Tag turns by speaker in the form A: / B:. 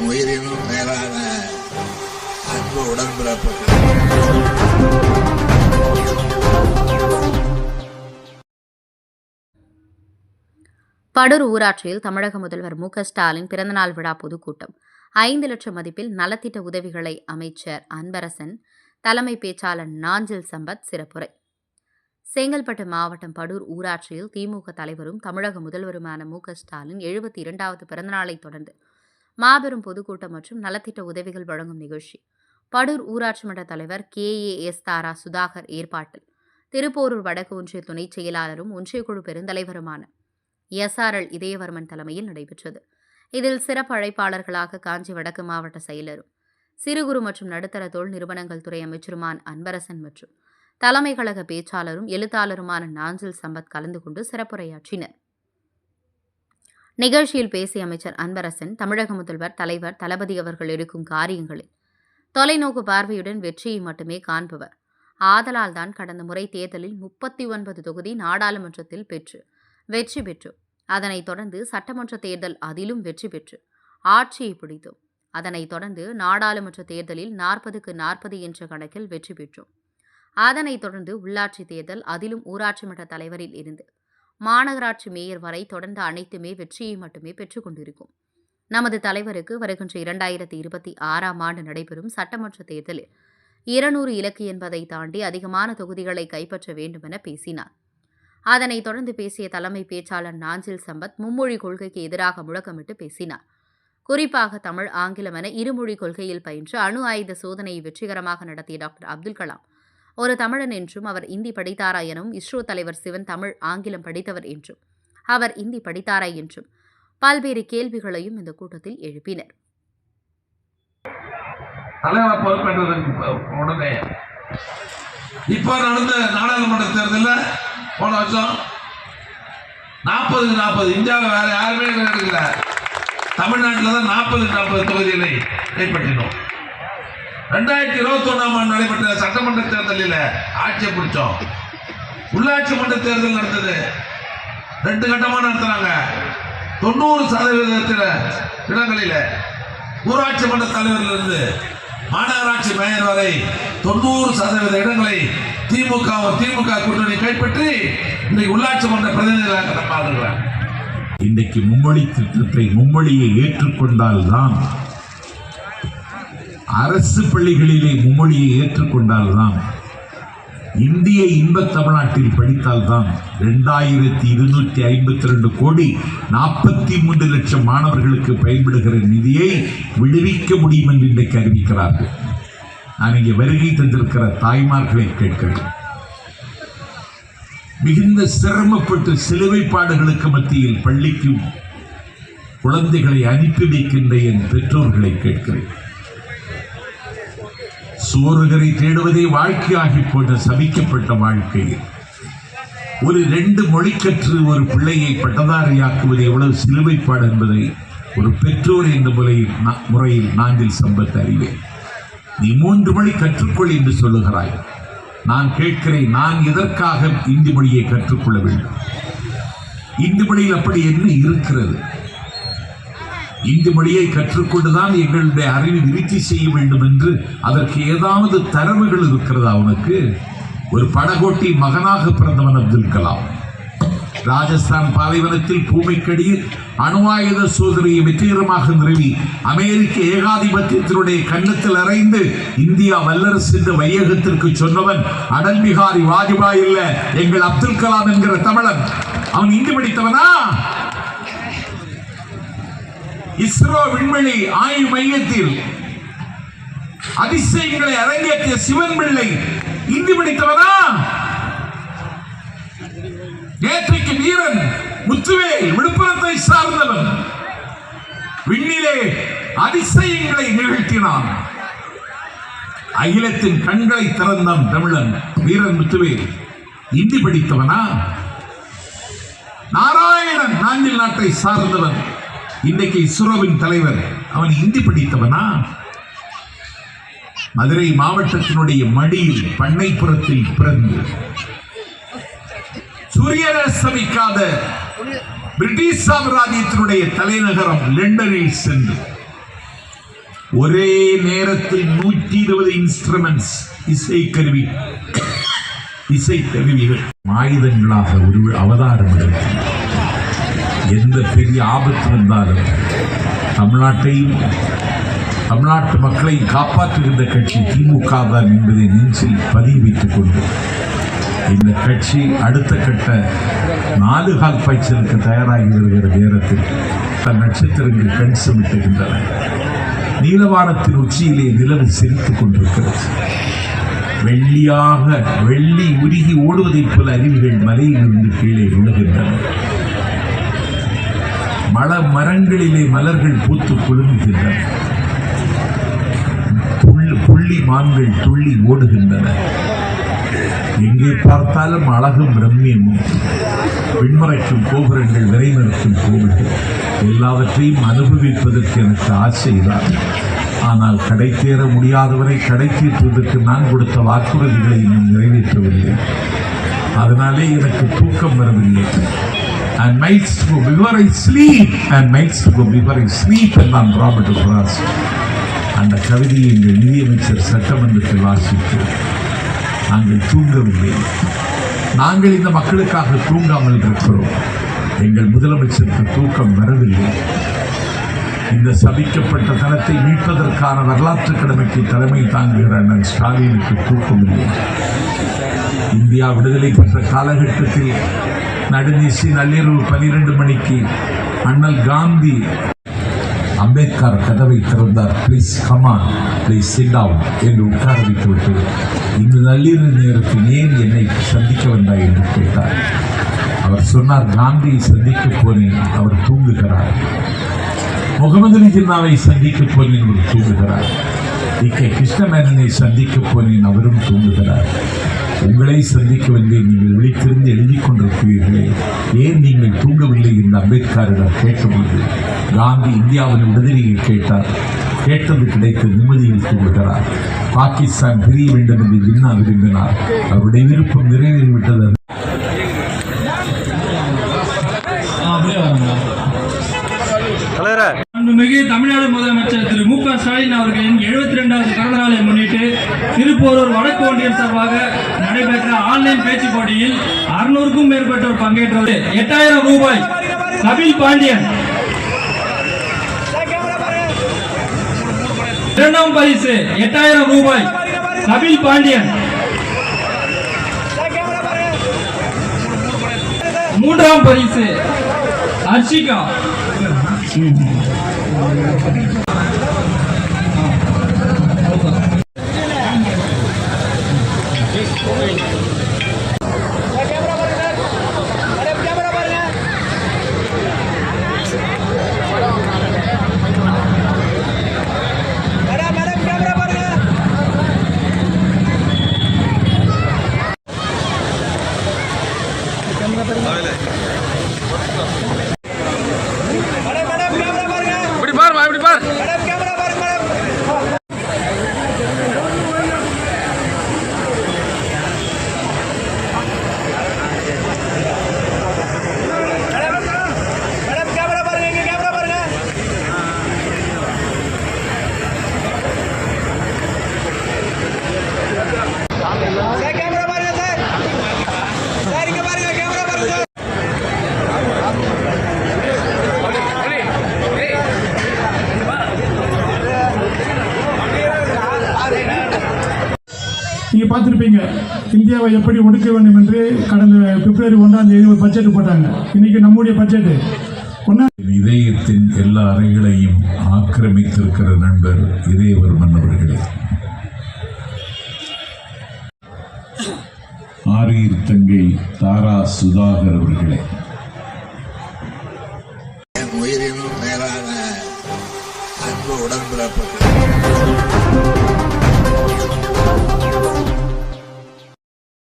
A: என் உயிரினும் மேலான அன்பு உடன்பிறப்பு.
B: படூர் ஊராட்சியில் தமிழக முதல்வர் மு.க.ஸ்டாலின் பிறந்தநாள் விழா பொதுக்கூட்டம். 5 லட்சம் மதிப்பில் நலத்திட்ட உதவிகளை அமைச்சர் அன்பரசன், தலைமை பேச்சாளர் நாஞ்சில் சம்பத் சிறப்புரை. செங்கல்பட்டு மாவட்டம் படூர் ஊராட்சியில் திமுக தலைவரும் தமிழக முதல்வருமான மு.க.ஸ்டாலின் 72வது பிறந்தநாளை தொடர்ந்து மாபெரும் பொதுக்கூட்டம் மற்றும் நலத்திட்ட உதவிகள் வழங்கும் நிகழ்ச்சி படூர் ஊராட்சி மன்ற தலைவர் KAS தாரா சுதாகர் ஏற்பாட்டில் திருப்போரூர் வடக்கு ஒன்றிய துணை செயலாளரும் ஒன்றியக்குழு பெருந்தலைவருமான SRL இதயவர்மன் தலைமையில் நடைபெற்றது. இதில் சிறப்பு அழைப்பாளர்களாக காஞ்சி வடக்கு மாவட்ட செயலரும் சிறு குறு மற்றும் நடுத்தர தொழில் நிறுவனங்கள் துறை அமைச்சருமான அன்பரசன் மற்றும் தலைமை கழக பேச்சாளரும் எழுத்தாளருமான நாஞ்சில் சம்பத் கலந்து கொண்டு சிறப்புரையாற்றினர். நிகழ்ச்சியில் பேசிய அமைச்சர் அன்பரசன், தமிழக முதல்வர் தலைவர் தளபதி அவர்கள் எடுக்கும் காரியங்களில் தொலைநோக்கு பார்வையுடன் வெற்றியை மட்டுமே காண்பவர். ஆதலால் தான் கடந்த முறை தேர்தலில் 39 தொகுதி நாடாளுமன்றத்தில் வெற்றி பெற்றோம். அதனைத் தொடர்ந்து சட்டமன்ற தேர்தல் அதிலும் வெற்றி பெற்று ஆட்சியை பிடித்தோம். அதனைத் தொடர்ந்து நாடாளுமன்ற தேர்தலில் 40க்கு 40 என்ற கணக்கில் வெற்றி பெற்றோம். அதனைத் தொடர்ந்து உள்ளாட்சி தேர்தல், அதிலும் ஊராட்சி மன்ற தலைவரில் இருந்து மாநகராட்சி மேயர் வரை தொடர்ந்து அனைத்துமே வெற்றியை மட்டுமே பெற்றுக் கொண்டிருக்கும். நமது தலைவருக்கு வருகின்ற 2026ஆம் ஆண்டு நடைபெறும் சட்டமன்ற தேர்தலில் 200 இலக்கு என்பதை தாண்டி அதிகமான தொகுதிகளை கைப்பற்ற வேண்டும் என பேசினார். அதனைத் தொடர்ந்து பேசிய தலைமை பேச்சாளர் நாஞ்சில் சம்பத் மும்மொழி கொள்கைக்கு எதிராக முழக்கமிட்டு பேசினார். குறிப்பாக தமிழ், ஆங்கிலம் என இருமொழி கொள்கையில் பயின்று அணு ஆயுத சோதனையை வெற்றிகரமாக நடத்திய டாக்டர் அப்துல் கலாம் ஒரு தமிழன் என்றும், அவர் இந்தி படித்தாரா எனவும், இஸ்ரோ தலைவர் சிவன் தமிழ், ஆங்கிலம் படித்தவர் என்றும், அவர் இந்தி படித்தாரா என்றும் பல்வேறு கேள்விகளையும் இந்த கூட்டத்தில் எழுப்பினர்.
C: தலைவர் பொறுப்பேற்றதற்கு உடனே இப்போ நடந்த நாடாளுமன்ற தேர்தலில் போன வருஷம் 40 இந்தியாவில் வேற யாருமே எடுக்கல. தமிழ்நாட்டில் தான் 40 தொகுதிகளை கைப்பற்றினோம். 2021ஆம் ஆண்டு நடைபெற்ற சட்டமன்ற தேர்தலில் ஆட்சியை பிடிச்சோம். உள்ளாட்சி மன்ற தேர்தல் நடந்தது, 2 கட்டமாக நடத்துறாங்க. 90% இடங்களில் ஊராட்சி மன்ற தலைவரிலிருந்து மாநகராட்சி மேயர் வரை 90% இடங்களை திமுக கூட்டணி கைப்பற்றி இன்றைக்கு உள்ளாட்சி மன்ற பிரதிநிதிகளாக பார்க்கிறார்.
D: இன்றைக்கு மும்மொழி திட்டத்தை, மும்மொழியை ஏற்றுக்கொண்டால்தான், அரசு பள்ளிகளிலே மும்மொழியை ஏற்றுக்கொண்டால்தான், இந்திய இன்பத் தமிழ்நாட்டில் படித்தால்தான் 2252 கோடி 43 லட்சம் மாணவர்களுக்கு பயன்படுகிற நிதியை விடுவிக்க முடியும் என்று இன்றைக்கு அறிவிக்கிறார்கள். நான் இங்கே வருகை தந்திருக்கிற தாய்மார்களை கேட்கிறேன். மிகுந்த சிரமப்பட்டு சிலுவைப்பாடுகளுக்கு மத்தியில் பள்ளிக்கும் குழந்தைகளை அனுப்பி வைக்கின்ற என் பெற்றோர்களை கேட்கிறேன். சோறுகரை தேடுவதே வாழ்க்கையாகி போன்ற சபிக்கப்பட்ட வாழ்க்கையில் ஒரு 2 மொழி கற்று ஒரு பிள்ளையை பட்டதாரியாக்குவது எவ்வளவு சிலுவைப்பாடு என்பதை ஒரு பெற்றோர் என்ற முறையில் நாஞ்சில் சம்பத் அறிவேன். நீ 3 மொழி கற்றுக்கொள் என்று சொல்லுகிறாய். நான் கேட்கிறேன், நான் எதற்காக இந்தி மொழியை கற்றுக்கொள்ள வேண்டும்? இந்தி மொழியில் அப்படி என்ன இருக்கிறது? இந்தி மொழியை கற்றுக்கொண்டுதான் எங்களுடைய அறிவை விருத்தி செய்ய வேண்டும் என்று அதற்கு ஏதாவது தரவுகள் இருக்கிறதா? உனக்கு ஒரு படகோட்டி மகனாக பிறந்தவன் அப்துல் கலாம். ராஜஸ்தான் பாலைவனத்தில் பூமிக்கடியில் அணுவாயுத சோதனையை வெற்றிகரமாக நிறுவி அமெரிக்க ஏகாதிபத்தியத்தினுடைய கன்னத்தில் அறைந்து இந்தியா வல்லரசு என்ற வையகத்திற்கு சொன்னவன் அடல் பிகாரி வாஜ்பாய் இல்ல, எங்கள் அப்துல் கலாம் என்கிற தமிழன். அவன் இந்தி படித்தவனா? இஸ்ரோ விண்வெளி ஆய்வு மையத்தில் அதிசயங்களை அரங்கேற்றிய சிவன் பிள்ளை இந்தி படித்தவனா? நேற்றைக்கு வீரன் முத்துவேல் விழுப்புரத்தை சார்ந்தவன் விண்ணிலே அதிசயங்களை நிகழ்த்தினான். அகிலத்தின் கண்களை திறந்தான் தமிழன் வீரன் முத்துவேல். இந்தி படித்தவனா? நாராயணன் நாஞ்சில் நாட்டை சார்ந்தவன், இன்றைக்கு இஸ்ரோவின் தலைவர், அவன் இந்தி படித்தவனா? மதுரை மாவட்டத்தினுடைய மடியில் பண்ணைப்புறத்தில் பிறந்து சூரியனஸ்தமிக்காத பிரிட்டிஷ் சாம்ராஜ்யத்தினுடைய தலைநகரம் லண்டனில் சென்று ஒரே நேரத்தில் 120 இன்ஸ்ட்ருமெண்ட்ஸ் இசைக்கருவிகள் ஆயுதங்களாக ஒரு அவதாரம் எடுத்து எந்த பெரிய ஆபத்து வந்தாலும் தமிழ்நாட்டு மக்களை காப்பாற்றுகின்ற கட்சி திமுக தான் என்பதை நெஞ்சில் பதிய வைத்துக் கொண்டு இந்த கட்சி அடுத்த கட்ட 4 கால் பாய்ச்சலுக்கு தயாராகி வருகிற நேரத்தில் தன் நட்சத்திரங்கள் கண் சுமிட்டுகின்றன. நீலவானத்தின் உச்சியிலே நிலவு சிரித்துக் கொண்டிருக்கிறது. வெள்ளி உருகி ஓடுவதைப் போல அருவிகள் மலையிலிருந்து கீழே விழுகின்றன. மரங்களிலே மலர்கள் பூத்து குலுங்குகின்றன. புள்ளி மான்கள் துள்ளி ஓடுகின்றன. எங்கே பார்த்தாலும் அழகும் ரம்மியமும் விண்மறைக்கும் கோபுரங்கள் விரைநிறுத்தும் கோவில்கள் எல்லாவற்றையும் அனுபவிப்பதற்கு எனக்கு ஆசைதான். ஆனால் கடை தேர முடியாதவரை கடை தீர்ப்பதற்கு நான் கொடுத்த வாக்குறுதிகளை இன்னும் நிறைவேற்றவில்லை. அதனாலே எனக்கு தூக்கம் வரவில்லை. And nights go before I sleep, and nights go before I sleep என்றான் ராபர்ட் ஃப்ராஸ்ட். அந்த கவிதையை எங்கள் நிதியமைச்சர் சட்டமன்றத்தில் வாசித்து நாங்கள் தூங்கவில்லை. நாங்கள் இந்த மக்களுக்காக தூங்காமல் இருக்கிறோம். எங்கள் முதலமைச்சருக்கு தூக்கம் வரவில்லை. இந்த சபிக்கப்பட்ட தளத்தை மீட்பதற்கான வரலாற்று கடமைக்கு தலைமை தாங்குகிற அண்ணன் ஸ்டாலினுக்கு தூக்கமில்லை. இந்தியா விடுதலை பெற்ற காலகட்டத்தில் நடுநிசி நள்ளிரவு 12 மணிக்கு அண்ணல் காந்தி அம்பேத்கர் கதவை திறந்தார். Please come on, please sit down என்று உட்கார வைத்துவிட்டு இந்த நள்ளிரவு நேரத்தில் ஏன் என்னை சந்திக்க வந்தாய் என்று கேட்டார். அவர் சொன்னார், காந்தியை சந்திக்க போனேன், அவர் தூங்குகிறார். முகமது அலி ஜின்னாவை சந்திக்க போனேன், அவர் தூங்குகிறார். கிருஷ்ணமேனனை சந்திக்க போனேன், அவரும் தூங்குகிறார். உங்களை சந்திக்க வந்தேன், நீங்கள் விழித்திருந்து எழுதிக் கொண்டிருக்கிறீர்களே, ஏன் நீங்கள் தூங்கவில்லை என்று அம்பேத்கரிடம் கேட்டபோது காந்தி இந்தியாவின் விடுதலையை கேட்டார். கேட்டது கிடைத்த நிம்மதியில் தூங்குகிறார். பாகிஸ்தான் பிரிய வேண்டும் என்று ஜின்னா விரும்பினார். அவருடைய விருப்பம் நிறைவேறிவிட்டது.
E: மாண்புமிகு தமிழ்நாடு முதலமைச்சர் திரு மு க ஸ்டாலின் அவர்களின் 72வது பிறந்த நாளை முன்னிட்டு திருப்போரூர் வடக்கு ஒன்றியம் சார்பாக நடைபெற்ற ஆன்லைன் பேச்சு போட்டியில் 600க்கும் மேற்பட்டோர் பங்கேற்றது. 8000 ரூபாய் கபில் பாண்டியன். இரண்டாம் பரிசு 8000 ரூபாய் கபில் பாண்டியன். மூன்றாம் பரிசு அர்ஷிகா.
F: நீங்க பார்த்துருப்பீங்க, இந்தியாவை எப்படி ஒடுக்க வேண்டும் என்று கடந்த பிப்ரவரி 1ஆம் தேதி ஒரு பட்ஜெட் போட்டாங்க. இன்னைக்கு நம்முடைய பட்ஜெட்
D: இதயத்தின் எல்லா அறைகளையும் ஆக்கிரமித்திருக்கிற நண்பர் இதயவர்மன் அவர்களே, ஆரியர் தங்கை தாரா சுதாகர் அவர்களே,
A: என் உயிரினும் மேலான அன்பு உடன்பிறப்புகள்,